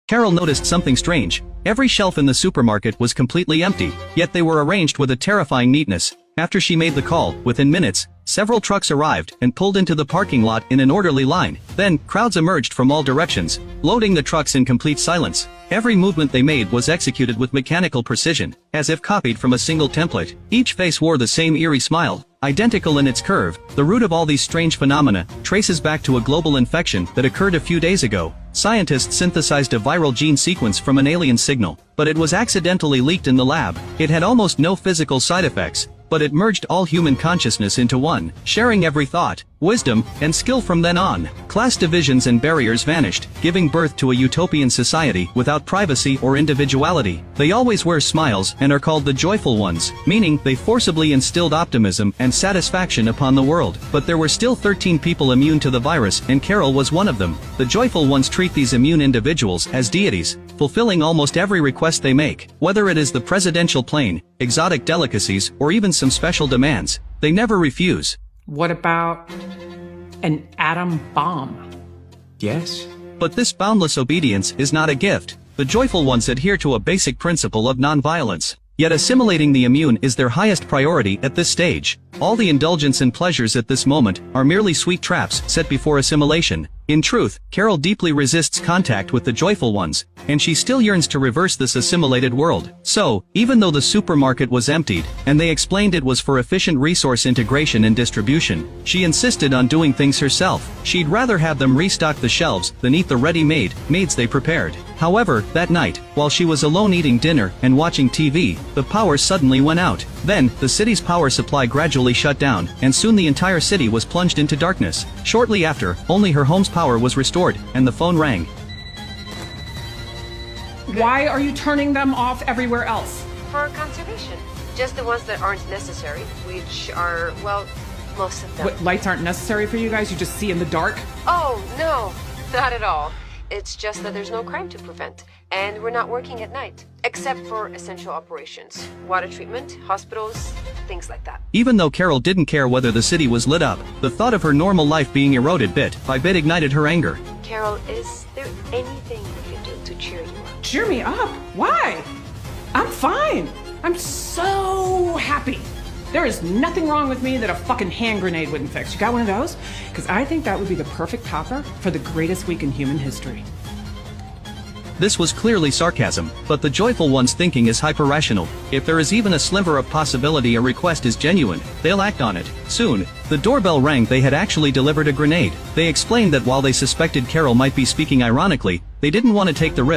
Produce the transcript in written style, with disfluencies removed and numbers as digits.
Carol noticed something strange. Every shelf in the supermarket was completely empty, yet they were arranged with a terrifying neatness. After she made the call, within minutes, several trucks arrived and pulled into the parking lot in an orderly line. Then, crowds emerged from all directions, loading the trucks in complete silence. Every movement they made was executed with mechanical precision, as if copied from a single template. Each face wore the same eerie smile, identical in its curve. The root of all these strange phenomena traces back to a global infection that occurred a few days ago. Scientists synthesized a viral gene sequence from an alien signal, but it was accidentally leaked in the lab. It had almost no physical side effects, but it merged all human consciousness into one, sharing every thought, wisdom, and skill from then on. Class divisions and barriers vanished, giving birth to a utopian society without privacy or individuality. They always wear smiles and are called the joyful ones, meaning they forcibly instilled optimism and satisfaction upon the world. But there were still 13 people immune to the virus, and Carol was one of them. The joyful ones treat these immune individuals as deities, fulfilling almost every request they make. Whether it is the presidential plane, exotic delicacies, or even some special demands, they never refuse. What about an atom bomb? Yes. But this boundless obedience is not a gift. The joyful ones adhere to a basic principle of nonviolence. Yet assimilating the immune is their highest priority at this stage. All the indulgence and pleasures at this moment are merely sweet traps set before assimilation. In truth, Carol deeply resists contact with the joyful ones, and she still yearns to reverse this assimilated world. So, even though the supermarket was emptied, and they explained it was for efficient resource integration and distribution, she insisted on doing things herself. She'd rather have them restock the shelves than eat the ready-made maids they prepared. However, that night, while she was alone eating dinner and watching TV, the power suddenly went out. Then, the city's power supply gradually shut down, and soon the entire city was plunged into darkness. Shortly after, only her home's power was restored, and the phone rang. Why are you turning them off everywhere else? For conservation. Just the ones that aren't necessary, which are, well, most of them. What, lights aren't necessary for you guys? You just see in the dark? Oh, no, not at all. It's just that there's no crime to prevent, and we're not working at night, except for essential operations. Water treatment, hospitals, things like that. Even though Carol didn't care whether the city was lit up, the thought of her normal life being eroded bit by bit ignited her anger. Carol, is there anything we can do to cheer you up? Cheer me up? Why? I'm fine. I'm so happy. There is nothing wrong with me that a fucking hand grenade wouldn't fix. You got one of those? Because I think that would be the perfect topper for the greatest week in human history. This was clearly sarcasm, but the joyful one's thinking is hyper-rational. If there is even a sliver of possibility a request is genuine, they'll act on it. Soon, the doorbell rang. They had actually delivered a grenade. They explained that while they suspected Carol might be speaking ironically, they didn't want to take the risk.